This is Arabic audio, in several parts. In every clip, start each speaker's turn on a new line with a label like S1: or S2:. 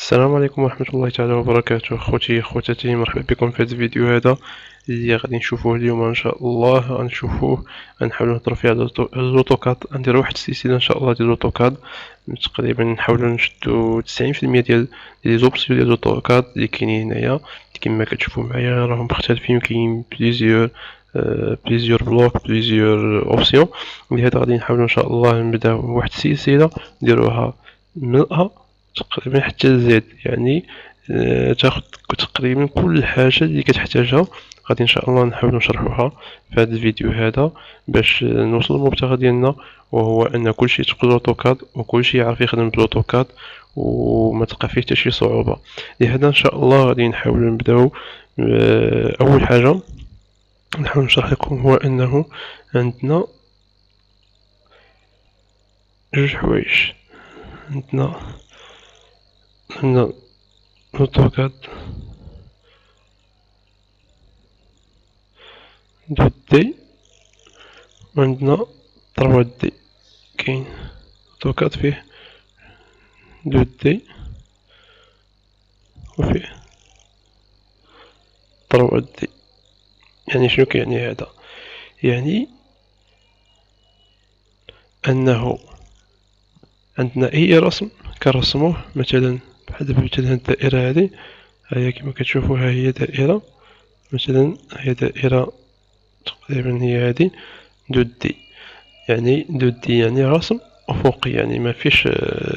S1: السلام عليكم ورحمة الله تعالى وبركاته. خوتي خواتاتي، مرحبا بكم في هذا الفيديو هذا اللي غادي نشوفوه اليوم. ان شاء الله غنشوفوه، غنحاولوا نهضروا فيه على الاوتوكاد. غندير واحد السلسله ان شاء الله ديال الاوتوكاد، تقريبا نحاولوا نشدوا 90% ديال لي زوبسيون ديال الاوتوكاد اللي كاينين هنايا. كما كتشوفوا معايا راهم مختلفين، كاين بليزيور بلوك، بليزيور اوبسيون. لهذا غادي نحاولوا ان شاء الله نبداو واحد السلسله نديروها من الأ تقريبا حتى لزد، يعني تاخد تقريبا كل الحاجة اللي كتحتاجها. غادي ان شاء الله نحاول نشرحوها في هذا الفيديو هذا باش نوصل للمبتغى ديالنا، وهو ان كلشي يتقن الاوتوكاد وكلشي يعرف يخدم بالاوتوكاد وما تلقى فيه حتى شي صعوبة. لهذا ان شاء الله غادي نحاول نبداو. اول حاجة نحاول نشرح لكم هو انه عندنا جوج حوايج. عندنا الاوتوكاد دو دي، وعندنا 3 دي. كاين اوتوكاد فيه دو دي وفيه 3 دي. يعني شنو كيعني هذا؟ يعني انه عندنا اي رسم كنرسموه، مثلا بحال دابا مثلا الدائرة هذه، هي كما كتشوفوا ها هي دائرة، مثلا هي دائرة تقريبا هي هذه دو دي. يعني دو دي يعني رسم افقي، يعني ما فيش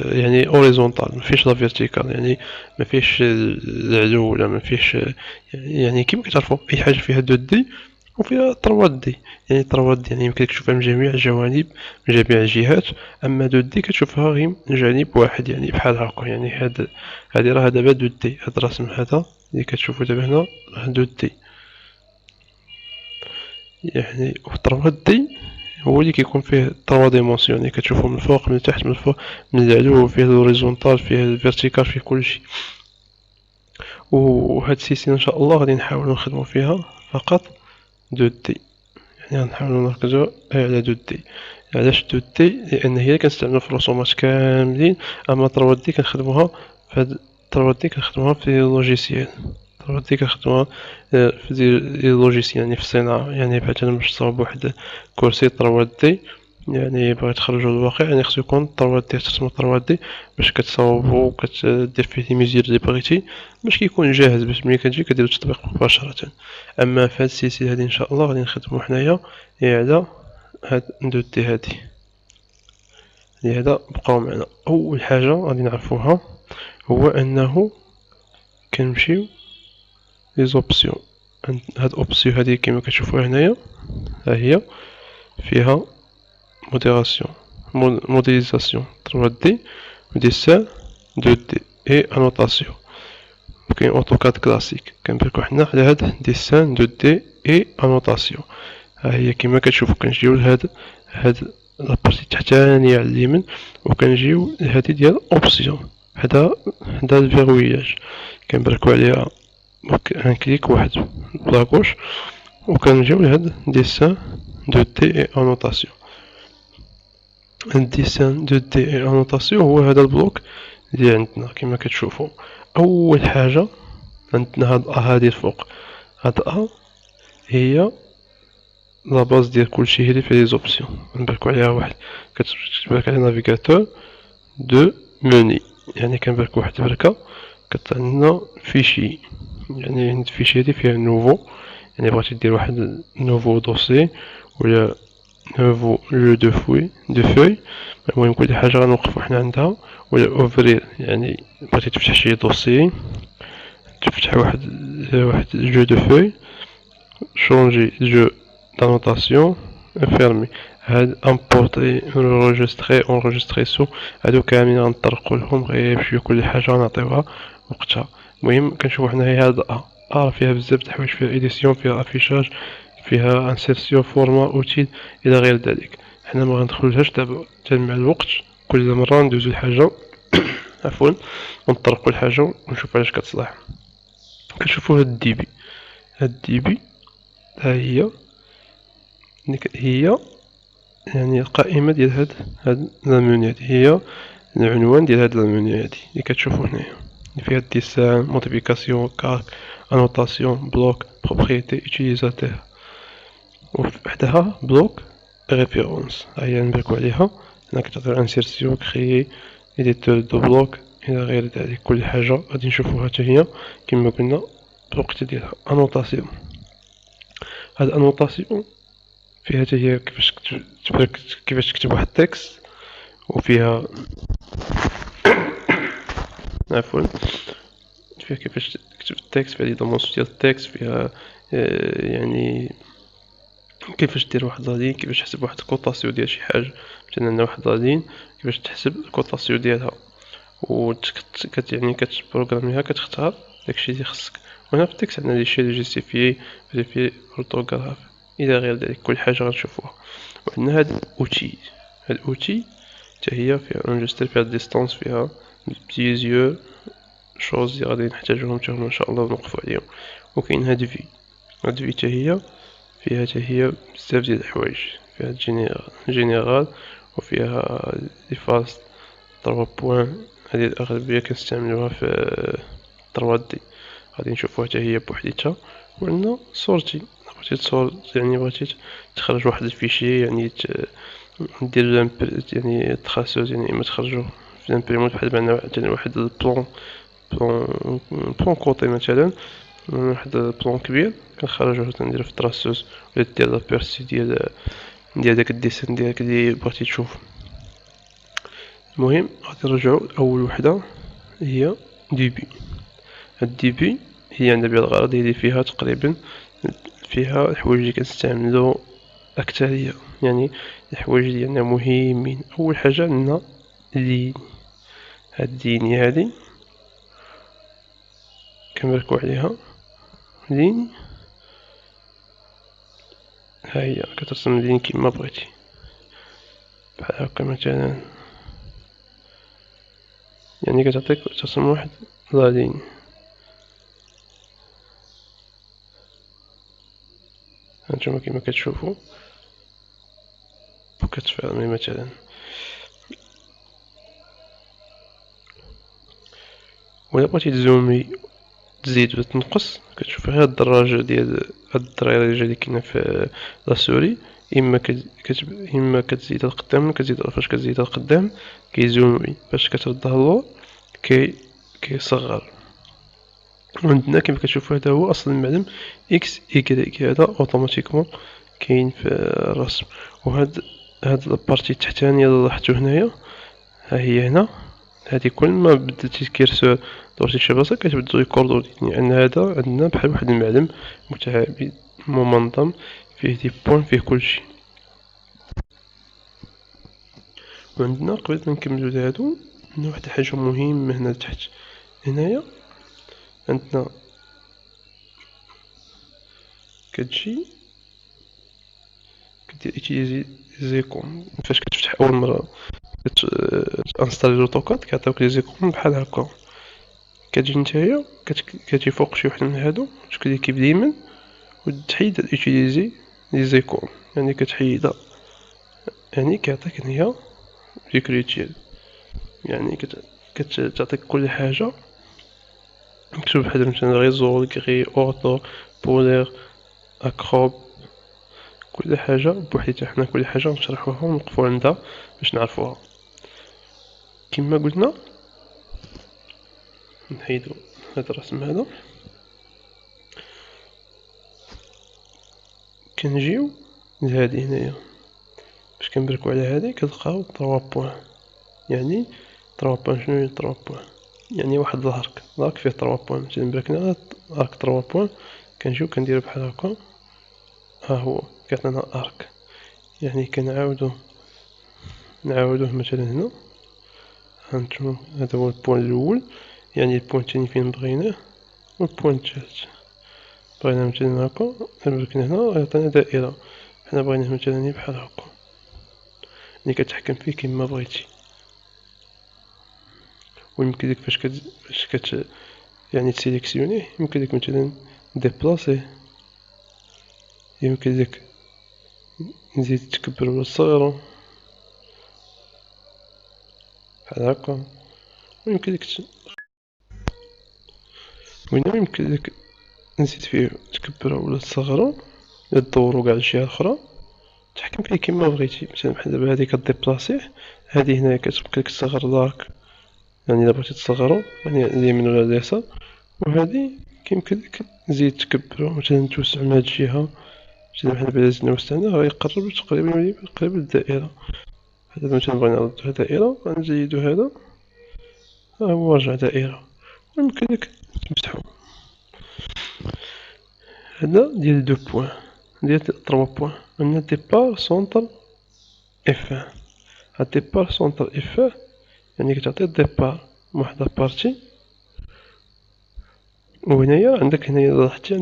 S1: يعني اوريزونتال، ما فيش لا فيرتيكال، يعني ما فيش العلو ولا ما فيش. يعني كيما كتعرفوا اي حاجه فيها دو دي وفيها 3 دي. يعني 3 دي يعني يمكن تشوفها من جميع الجوانب، من جميع الجهات. اما دو دي كتشوفها غير من جانب واحد، يعني بحال هكا. يعني هادي راه دابا دو دي، هاد الرسم هذا اللي كتشوفوا دابا هنا دو دي. يعني و 3 دي هو اللي كيكون فيه 3 ديمونسيون، يعني كتشوفو من الفوق، من التحت، من الفوق، من العلو، فيه الهوريزونتال، فيه الفيرتيكال، فيه كلشي. وهاد السلسلة ان شاء الله غادي نحاولو نخدمو فيها فقط دو دي. يعني غنحاولو نركزو على دو دي. علاش دو دي؟ لان هي اللي كنستعملو في الرسومات كاملين. اما 3 دي كنخدموها فهاد 3 دي كنخدموها في لوجيسيال. 3 دي كنخدموها في لي لوجيسيال، يعني في الصناعة. يعني مثلا باش تصاوب واحد كرسي 3 دي، يعني بغيت تخرجو للواقع، يعني خصو يكون 3 دي، ترسمو 3 دي باش كتصاوبو وكتدير فيه لي ميزور اللي بغيتي، باش كيكون جاهز باش ملي كتجي كدير التطبيق مباشرة. اما في هاد السلسلة هادي ان شاء الله غادي نخدمو حنايا على هاد دو دي هادي. لهذا بقاو معنا. اول حاجة غادي نعرفوها هو انه كنمشيو لي زوبسيون. هاد اوبسيون هادي كما كتشوفوها هنايا، ها هي فيها موديراسيون، موديليزاسيون 3 دي، ديسان 2 دي، اي انوتاسيون. وكاين اوتوكاد كلاسيك كنبركو حنا على هاد ديسان 2 دي اي انوتاسيون. ها هي كما كتشوفو كنجيو لهاد لابارتي التحتانية على اليمين، وكنجيو لهادي ديال اوبسيون حدا الفيغوياج. كنبركو عليها ان كليك واحد بلاغوش، وكنجيو لهاد ديسان 2 دي اي انوتاسيون. الديسان 2 دي اي انوتاسيون هو هذا البلوك اللي عندنا كما كتشوفوا. اول حاجه عندنا هاد هادي الفوق. هاد هي لا باز ديال كلشي، هي اللي فيها لي زوبسيون. نبركو عليها واحد، كتبرك على نافيغاتور دو موني. يعني كنبركو واحد البركه كطلع لنا فيشي. يعني عند الفيشي هادي فيها نوفو، يعني بغيتي دير واحد نوفو دوسي ولا نوفو جو دو فوي. المهم كل حاجة غنوقفو حنا عندها. ولا اوفرير يعني بغيتي تفتح شي دوسي، تفتح واحد جو دو فوي. شونجي جو دانوتاسيون، فيرمي. هاد امبورتي، اونجستري سو، هادو كاملين غنطرقولهم غير بشوية، كل حاجة غنعطيوها وقتها. المهم كنشوفو حنايا هاد فيها بزاف د الحوايج، فيها اديسيون، فيها افيشاج، فيها انسيرسيون، فورما، اوتيل، الى غير ذلك. حنا ما غندخلولهاش دابا، حتى مع الوقت كل مرة ندوزو الحاجة عفوا ونطرقو الحاجة ونشوفو علاش كتصلح. كنشوفو هاد الديبي. هاد الديبي ها هي يعني القائمة ديال هاد لاموني هادي، هي العنوان ديال هاد لاموني هادي اللي كتشوفو هنايا. فيها ديسان، موديفيكاسيون، كالك، انوتاسيون، بلوك، بروبريتي، اوتيليزاتور. وحدها بلوك ريفيرونس هي نبركو عليها. هنا كتعطي انسيرسيون، كريي، ايديتور دو بلوك الى غير ذلك. كل حاجة غادي نشوفوها حتى هي كما قلنا بالوقت ديالها. انوتاسيون، هاد انوتاسيون فيها حتى هي كيفاش تكتب واحد التكست، وفيها عفوا فيها كيفاش تكتب التكست، فيها لي ديمونسيون ديال التكست، فيها يعني كيفاش دير واحد لالين، كيفاش تحسب واحد الكوطاسيون ديال شي حاجه. مثلا عندنا واحد لالين كيفاش تحسب الكوطاسيون ديالها، و يعني كتبروغراميها، كتختار داكشي اللي خصك. وهنا في التكست عندنا لي شي جيستيفيي، فيريفي، اورتوغراف الى غير ذلك. كل حاجه غنشوفوها. وعندنا هاد اوتي، هاد اوتي حتى هي فيها انجستر، فيها ديستانس، فيها بليزيور شوز اللي غادي نحتاجوهم حتى هما ان شاء الله ونوقفوا عليهم. وكاين هاد في، هاد في حتى هي فيها حتى هي بزاف ديال الحوايج. فيها جينيرال، وفيها لي فاز 3 بوين، هذه الاغلبيه كنستعملوها في 3 دي، غادي نشوفوها حتى هي بوحديتها. وعندنا سورتي، بغيتي يعني بغيتي تخرج واحد الفيشي، يعني دير يعني تخاسوز، يعني اما تخرجو في الامبريمون بحال مثلا واحد البلون، بلون كوطي مثلا، واحد البلون كبير كنخرجوه تنديرو في التراسوز، ولا دير لابيرسي ديال داك الديسان ديالك اللي بغيتي تشوف. المهم غادي نرجعو لأول وحدة هي ديبي. هاد ديبي هي عندها بها الغرض، اللي فيها تقريبا فيها الحوايج اللي كنستعملو أكترية، يعني الحوايج ديالنا مهمين. أول حاجة عندنا لين، هاد ليني هادي كنبركو عليها. لين ها هي كترسم لين كيما بغيتي، بحال هكا مثلا، يعني كتعطيك ترسم واحد لا لين. هانتوما كيما كتشوفو وكتفهمي مثلا. ولا بغيتي تزومي تزيد ولا تنقص، كتشوف غير الدراجة ديال هاد الدريريجة اللي كاينة في لاسوري، اما كتزيدها لقدام ولا كتزيدها فاش كتزيدها لقدام كيزومي، فاش كتردها للور كيصغر. وعندنا كيما كتشوفو هذا هو اصل المعلم اكس ايكغيك، هذا اوتوماتيكمون كاين في الرسم. هاد البارتي التحتانية اللي لاحظتو هنايا، ها هي هنا، هادي كل ما بدلتي كيرسور دورتي شي بلاصة كتبدلو يكوردوني، لأن هذا عندنا بحال واحد المعلم متعامد منظم فيه دي بوين، فيه كلشي. وعندنا قبل ما نكملو لهادو عندنا واحد الحاجة مهمة هنا لتحت. هنايا عندنا كتجي كدير ايتيليزي زيكون فاش كتفتح أول مرة انستالي لوطوكاد، كيعطيوك لي زيكون بحال هكا. كتجي نتايا كتجي فوق شي واحد من هادو تكليكي باليمين وتحيد اوتيليزي لي زيكون، يعني كتحيدها، يعني كيعطيك هنايا ليكريتير، يعني كتعطيك كل حاجة مكتوب بحال مثلا ريزول، كري، اوتو، بولير، اكروب، كل حاجة بوحديتها. حنا كل حاجة نشرحوها ونوقفو عندها باش نعرفوها. كما قلنا نحيدو هاد الرسم هذا، كنجيو لهادي هنايا باش كنبركو على هادي كتلقاو 3 بوين. يعني 3 بوين شنو هي 3 بوين؟ يعني واحد الارك فيه 3 بوين. مثلا بركنا على ارك 3 بوين، كنجيو كنديرو بحال هكا، ها هو كيعطينا ارك. يعني كنعاودوه مثلا هنا، هانتوما هذا هو البوين الاول، يعني البوين الثاني فين بغيناه، والبوين الثالث بغينا مثلا هكا، بركنا هنا يعطينا دائرة، حنا بغيناه مثلا بحال هكا. يعني كتحكم فيه كيما بغيتي. ويمكن لك فاش يعني تسيليكسيونيه، يمكن لك مثلا ديبلاسيه، يمكن لك نزيد تكبر ولا تصغرو بحال هكا. ويمكن لك وهنا يمكن لك نزيد فيه تكبرو ولا تصغرو ولا دورو قاع لجهة أخرى، تحكم فيه كيما بغيتي. مثلا بحال دابا هادي كديبلاصيه، هادي هنايا كتمكن لك تصغر دارك، يعني إلا بغيتي تصغرو يعني اليمين ولا اليسار، وهادي كيمكن لك تزيد تكبرو مثلا توسع من هاد الجهة، مثلا بحال دابا دازنا وسطنا غيقرب تقريبا قريب للدائرة. بحال دابا مثلا بغينا نردو دائرة غنزيدو هذا، ها هو رجع دائرة. ويمكن لك تمسحو. هذا ديال دو بوان، ديال تروا بوان. عندنا ديبار سونتر اف ان. هاد ديبار سونتر اف ان يعني كتعطي الديبار من واحد لابارتي، وهنايا عندك هنايا لاحظتي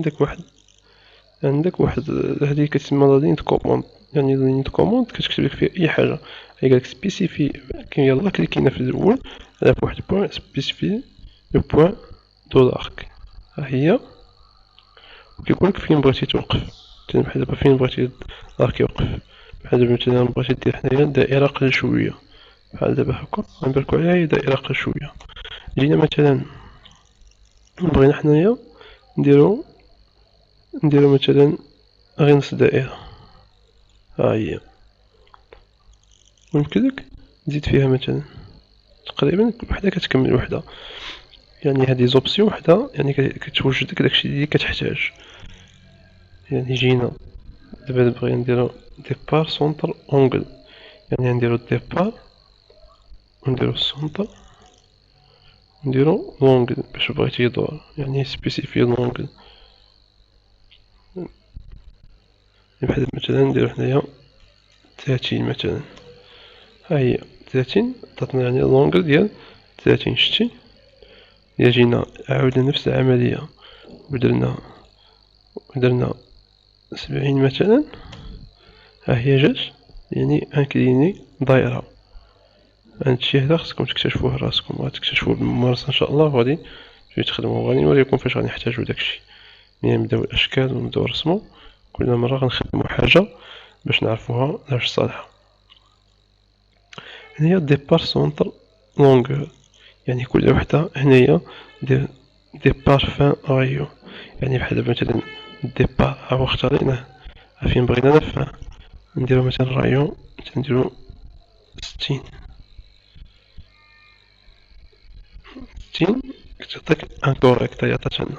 S1: عندك واحد هادي كتسمى لا لين كوموند. يعني لا لين كوموند كتكتب لك فيها اي حاجه. هي قالك سبيسيفي، كاين يلاه كليكينا في الاول على واحد بوان سبيسيفي لو بوان دو لارك، ها هي. وكيقولك فين بغيتي توقف. مثلا بحال دابا فين بغيتي لارك يوقف. بحال دابا مثلا بغيتي دير حنايا دائره قل شويه، بحال دابا هكا غنبركو عليها هي دائره قل شويه. جينا مثلا بغينا حنايا نديرو مثلا غير نص دائره، ها هي. ويمكن لك تزيد فيها مثلا تقريبا وحده كتكمل وحده. يعني هذه زوبسيون وحده يعني كتوجد لك داكشي اللي كتحتاج. يعني جينا دابا بغينا نديرو ديبار سونتر اونغل، يعني نديرو الديبار ونديرو السونتر ونديرو لونغل باش بغيتي يدور، يعني سبيسيفي لونغل. بحال مثلا نديرو حنايا 30 مثلا، ها هي 30 عطاتنا يعني لونغل ديال 30. شتي إلا جينا عاودنا نفس العملية ودرنا 70 مثلا، ها هي جات يعني انكليني دايرة. هادشي هذا خصكم تكتشفوه راسكم، غتكتشفوه بالممارسة ان شاء الله، وغادي تجيو تخدمو. غادي نوريكم فاش غنحتاجو داكشي، يعني نبداو الاشكال ونبداو نرسمو. كل مرة غنخدمو حاجة باش نعرفوها لاش صالحة. هنايا ديبار سونتر لونغور، يعني كل وحدة هنايا ديبار فان رايو. يعني بحال دابا مثلا الديبار ها هو اختاريناه، ها فين بغينا نفان نديرو مثلا رايون، نديرو 60. 60 كتعطيك ان كوريكت هي عطاتنا،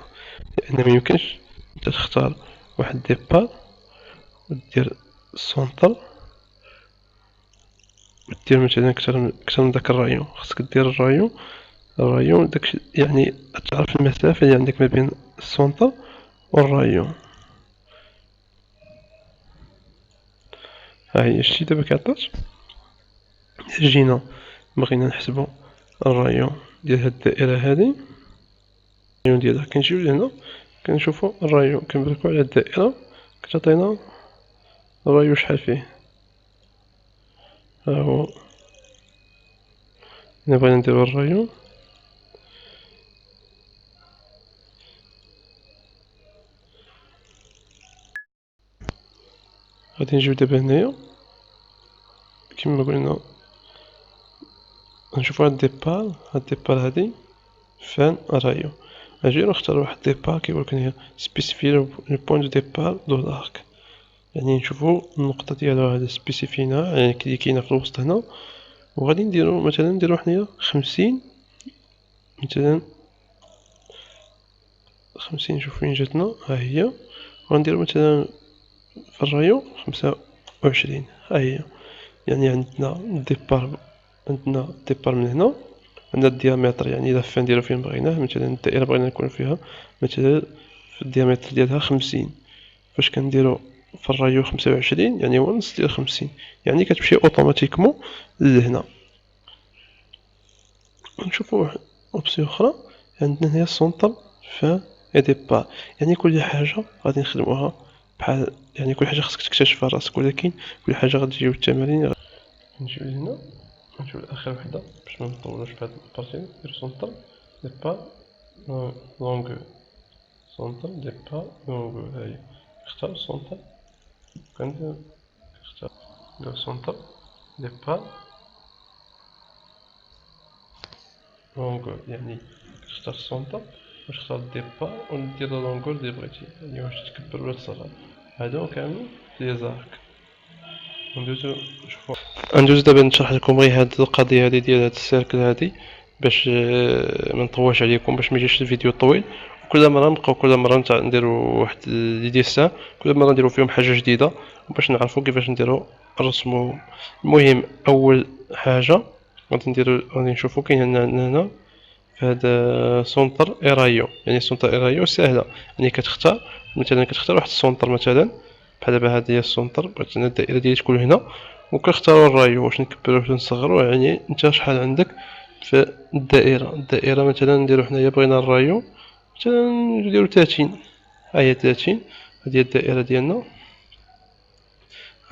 S1: لأن ميمكنش نتا تختار واحد ديبار ودير السونتر ودير مثلا كتر من داك الرايون. خاصك دير الرايون داكشي، يعني تعرف المسافة اللي عندك ما بين السونتر والرايون. ها هي شتي دابا كيعطات. جينا بغينا نحسبو الرايون ديال هاد الدائرة هادي، الرايون ديالها كنجيو لهنا كنشوفو الرايون كنبركو على الدائرة كتعطينا الرايون شحال فيه. ها هو هنا بغينا نديرو الرايون، غادي نجيو دابا هنايا كيما قلنا نشوفو هاد الديبار هادي فان رايون. اجي نختار واحد ديبار كيقولك هنا سبيسيفي لو بوين دو ديبار دو لارك، يعني نشوفو النقطة ديالو هذا سبيسيفينها، يعني اللي كاينة في الوسط هنا. وغادي نديرو مثلا نديرو حنايا 50 مثلا 50. نشوف فين جاتنا، ها هي. وغنديرو مثلا في الرايون 25، ها هي. يعني عندنا الديبار من هنا، عندنا الديامتر يعني الا فين نديرو فين بغيناه. مثلا الدائرة بغينا نكون فيها مثلا في الديامتر ديالها 50، فاش كنديرو في الرايو 25 يعني هو نص ديال 50، يعني كتمشي اوتوماتيكمون لهنا. نشوفو واحد اوبسيون اخرى عندنا هي السونتر فان اي ديبار. يعني كل حاجة غادي نخدموها بحال، يعني كل حاجة خاصك تكتشفها راسك، ولكن كل حاجة غتجيو التمارين. نجيو لهنا نمشيو لاخر وحده باش منطولوش في هاد البارتي. نديرو سونتر ديبار لونغ، سونتر ديبار لونغ. هاهي نختار سونتر، كندير ندير سونتر ديبار لونغ، يعني كتختار السونتر واش تختار الديبار ولا دير لا لونغور اللي بغيتي، يعني واش تكبر ولا تصغر. هادو كامل لي زارك. ندوزو دابا نشرح لكم غير هاد القضيه هادي ديال هاد السيركل هادي باش ما نطولش عليكم، باش ما يجيش الفيديو طويل. كل مره نبقاو كل مره نديرو واحد لي ديسان، كل مره نديرو فيهم حاجه جديده باش نعرفوا كيفاش نديرو نرسمو. المهم اول حاجه غادي نشوفو كاين هنا في هذا سونتر ايرايو. يعني سونتر ايرايو سهله، يعني كتختار مثلا واحد السونتر مثلا بحال دابا هذه هي السونتر، بغيت انا الدائره ديالي تكون هنا، وكنختاروا الرايو واش نكبروا واش نصغروا. يعني انت شحال عندك في الدائره مثلا نديروا حنايا بغينا الرايو مثلا نديروا 30. ها هي 30، هذه هي الدائره ديالنا.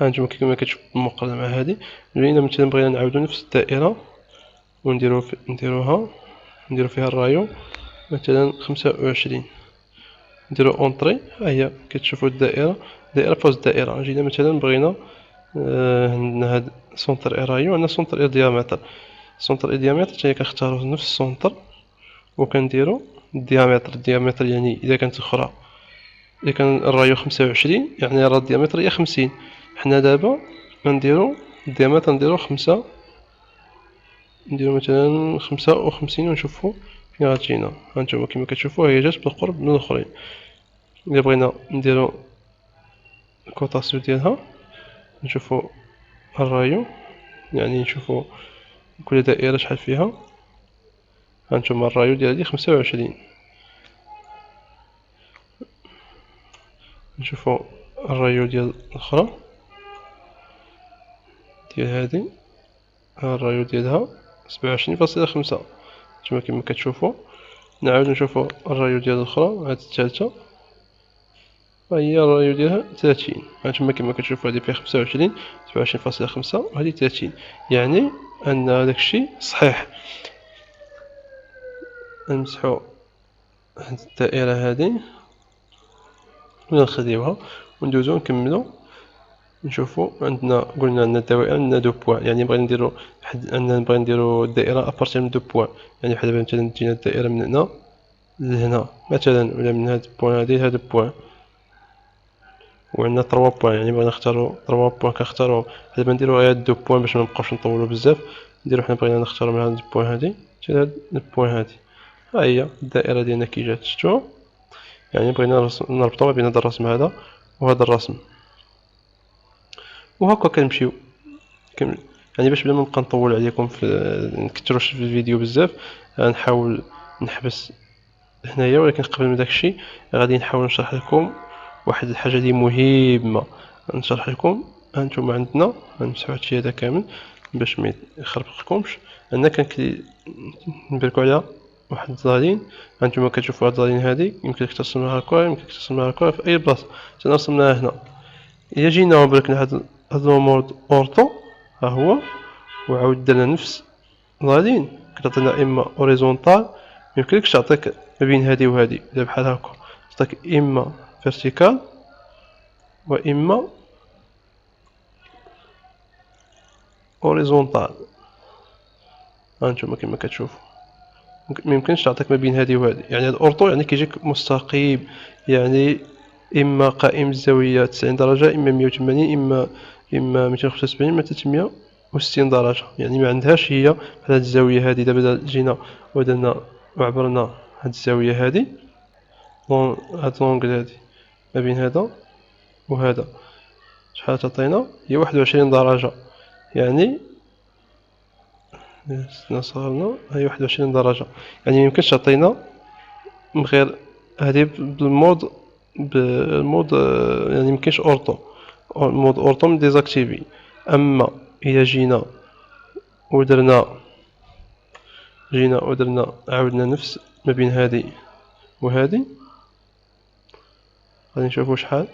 S1: ها نتوما كما كتشوفوا المقارنه مع هذه. بغينا مثلا نعاودوا نفس الدائره نديرو فيها الرايو مثلا 25، نديرو اونطري. ها هي كتشوفوا الدائره فوز الدائره. جينا مثلا بغينا عندنا هاد سونتر ايرايو، عندنا سونتر اي ديامتر. سونتر اي ديامتر حتى كنختارو نفس السونتر وكنديرو الديامتر يعني اذا كانت اخرى، اذا كان الرايو 25 يعني راه الديامتر هي 50. حنا دابا غنديرو الديامتر نديرو 5، نديرو مثلا 55 ونشوفو فين غتجينا. هانتوما كما كتشوفوا هي جات بالقرب من الاخرين. الا بغينا نديرو الكوطاسيون ديالها نشوفو الرايو، يعني نشوفو كل دائرة شحال فيها. هانتوما الرايو ديالي 25. نشوفو الرايو ديال الاخرى ديال هادي، ها الرايو ديالها 27.5. نتوما كما كتشوفو. نعاود نشوفو الرايو ديال الاخرى، هاد الثالثة ها هي الرايو ديالها 30. هانتوما كما كتشوفو هادي فيها 25 27.5 وهادي 30، يعني ان داكشي صحيح. نمسحو هاد الدائرة هادي ونخليوها وندوزو نكملو. نشوفو عندنا قلنا عندنا الدوائر عندنا دو بوان، يعني بغينا نديرو نبغي نديرو الدائرة ابارتير من دو بوان. يعني بحال دابا مثلا تجينا الدائرة من هنا لهنا مثلا، ولا من هاد البوان هادي لهاد البوان، وعندنا 3 بوان. يعني بغينا نختارو 3 بوان كنختارو دابا نديرو غير هاد دو بوان باش منبقاوش نطولو بزاف. نديرو حنا بغينا نختارو من هاد البوان هادي حتى لهاد البوان هادي. ها هي الدائرة ديالنا كي جات، شفتوها؟ يعني بغينا نربطو ما بين هاد الرسم هذا وهذا الرسم، وهكا كنمشيو. يعني باش بلا ما نبقى نطول عليكم في نكثروش في الفيديو بزاف، نحاول نحبس هنايا. ولكن قبل من داكشي غادي نحاول نشرح لكم واحد الحاجه اللي مهمه. نشرح لكم هانتوما عندنا غنمسحو هادشي هذا كامل باش ما يخربقكمش. عندنا نبركو على واحد الزالين. هانتوما كتشوفوا هاد الزالين هادي يمكن لك ترسمها هكا، يمكن لك ترسمها هكا في اي بلاصه. حنا رسمناها هنا. الا جينا وبركنا هاد المود اورطو ها هو، وعاود درنا نفس الغاديين كتعطينا اما اوريزونتال، ميمكنلكش تعطيك ما بين هادي وهادي دابا بحال هكا، تعطيك اما فيرتيكال واما اوريزونتال. هانتوما كما كتشوفوا ميمكنش تعطيك ما بين هادي وهادي. يعني هاد اورطو يعني كيجيك مستقيم، يعني اما قائم الزاويه 90 درجه، اما 180، اما 275، اما 360 درجه. يعني ما عندهاش هي بحال هاد الزاويه هادي. دابا جينا ودرنا وعبرنا هاد الزاويه هادي، هاد لونغل هادي ما بين هذا وهذا شحال تعطينا؟ هي 21 درجه. يعني صغرنا هي 21 درجه. يعني ميمكنش تعطينا من غير هادي بالمود يعني مكاينش اورطو. المود اورطو مديزاكتيفي. اما الا جينا ودرنا عاودنا نفس ما بين هادي وهادي، غادي نشوفو شحال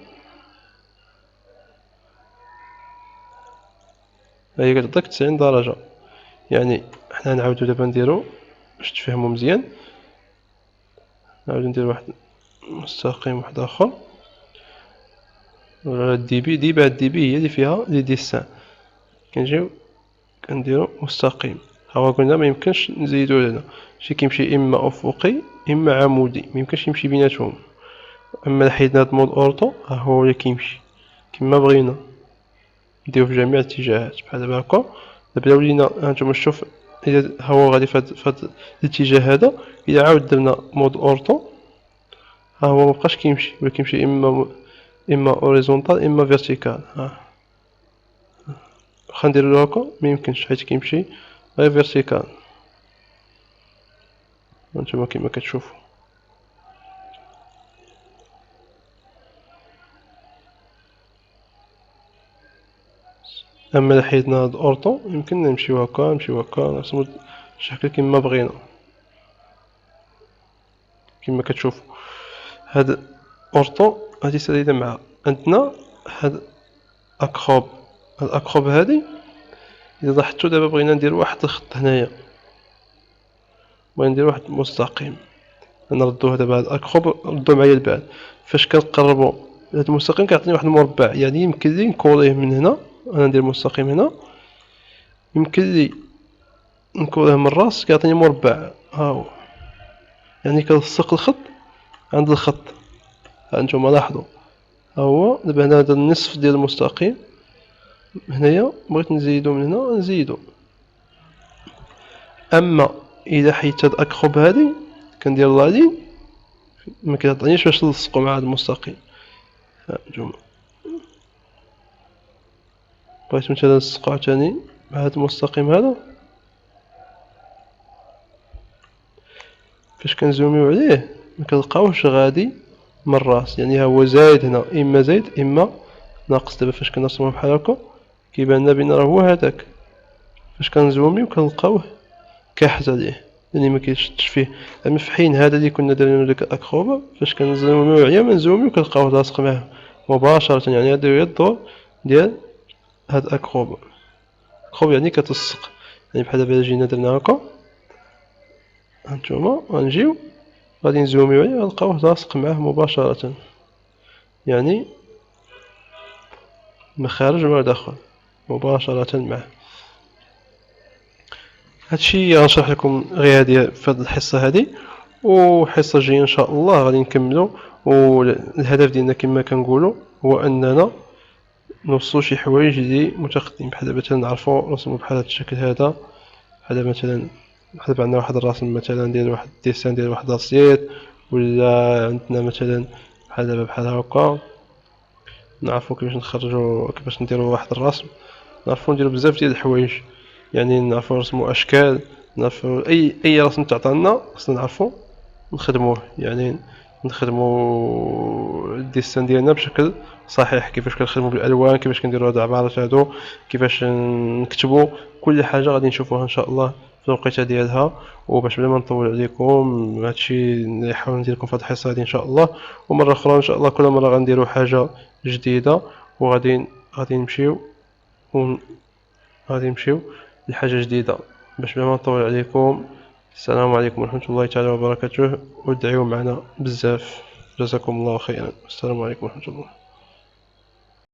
S1: هي كتعطيك 90 درجه. يعني حنا نعاودو دابا نديرو باش تفهموا مزيان. نعاودو نديرو واحد مستقيم واحد اخر، ولا دي بعد دي هي اللي فيها لي ديسان. كنجيو كنديرو مستقيم. ها هو قلنا ما يمكنش نزيدو هنا، شي كيمشي اما افقي اما عمودي ميمكنش يمشي بيناتهم. اما لحيدنا هاد مود اورطو ها هو ولا كيمشي كيما بغينا نديرو في جميع الاتجاهات بحال دابا هاكا. دابا ولينا هانتوما شوف اذا ها هو غادي فهاد الاتجاه هذا، اذا عاود درنا مود اورطو ها هو مبقاش كيمشي ولا كيمشي اما اوريزونتال اما فيرتيكال. ها واخا نديرو هاكا ميمكنش حيت كيمشي غير فيرتيكال هانتوما كيما كتشوفو. اما الا حيدنا هاد اورطو يمكن نمشيو هكا نمشيو هكا نرسمو الشكل كيما بغينا كيما كتشوفو. هاد اورطو هادي سالية مع عندنا هاد اكروب. هاد الاكروب هادي اذا لاحظتو دابا بغينا نديرو واحد الخط هنايا، بغينا نديرو واحد المستقيم، نردوه دابا هاد الاكروب ردو معايا البعد. فاش كنقربو هاد المستقيم كيعطيني واحد المربع، يعني يمكن لي نكوليه من هنا، انا ندير مستقيم هنا يمكن لي نكوليه من الراس كيعطيني مربع ها هو، يعني كنلصق الخط عند الخط. ها نتوما لاحظوا ها هو دابا هنا هذا النصف ديال المستقيم هنايا بغيت نزيدو من هنا نزيدو. اما اذا حيدت هاد الاكروب هادي كندير لالين ما كيعطينيش باش نلصقو مع هاد المستقيم. ها نتوما بغيت مثلا نلصقو عاوتاني مع هاد المستقيم هذا، فاش كنزوميو عليه مكنلقاوش غادي من الراس، يعني ها هو زايد هنا اما زايد اما ناقص. دابا فاش كنرسموه بحال هكا كيبان لنا بان راه هو هذاك، فاش كنزوميو كنلقاوه كاحت عليه يعني ما كيشدش فيه. اما في حين هذا اللي كنا دايرينو ديك الاكروبا فاش كنزوميو عليه ما نزوميو كنلقاوه لاصق معاه مباشرة، يعني هذا هو الدور ديال هاد الاكروبا. الاكروب يعني كتلصق، يعني بحال دابا جينا درنا هكا هانتوما غنجيو غادي نزوميو عليه غنلقاوه لاصق معاه مباشرة، يعني من خارج ومن داخل مباشرة معاه. هادشي غنشرح لكم غير هادي في هاد الحصة هادي، وحصة جاية ان شاء الله غادي نكملو. والهدف ديالنا كما كنقولوا هو اننا نوصلوا شي حوايج اللي متقدمين، بحال مثلا نعرفوا نرسموا بحال هاد الشكل هذا، بحال مثلا بحال عندنا واحد الرسم مثلا ديال واحد الديسان ديال واحد لاسيت، ولا عندنا مثلا بحال دابا بحال هكا نعرفوا كيفاش نخرجوا كيفاش نديروا واحد الرسم، نعرفوا نديروا بزاف ديال الحوايج، يعني نعرفوا نرسموا اشكال، نعرفوا اي رسم تعطانا خصنا نعرفوا نخدموه، يعني نخدموا الديسان ديالنا بشكل صحيح، كيفاش كنخدموا بالالوان، كيفاش كنديروا هاد العبارات هادو، كيفاش نكتبوا كل حاجه غادي نشوفوها ان شاء الله في الوقيته ديالها. وباش بلا ما نطول عليكم هادشي نحاول ندير لكم في هاد الحصه هادي ان شاء الله، ومره اخرى ان شاء الله كل مره غنديروا حاجه جديده وغادي نمشيو غادي نمشيو لحاجه جديده. باش بلا ما نطول عليكم، السلام عليكم ورحمه الله تعالى وبركاته، وادعيو معنا بزاف. جزاكم الله خيرا، السلام عليكم ورحمه الله.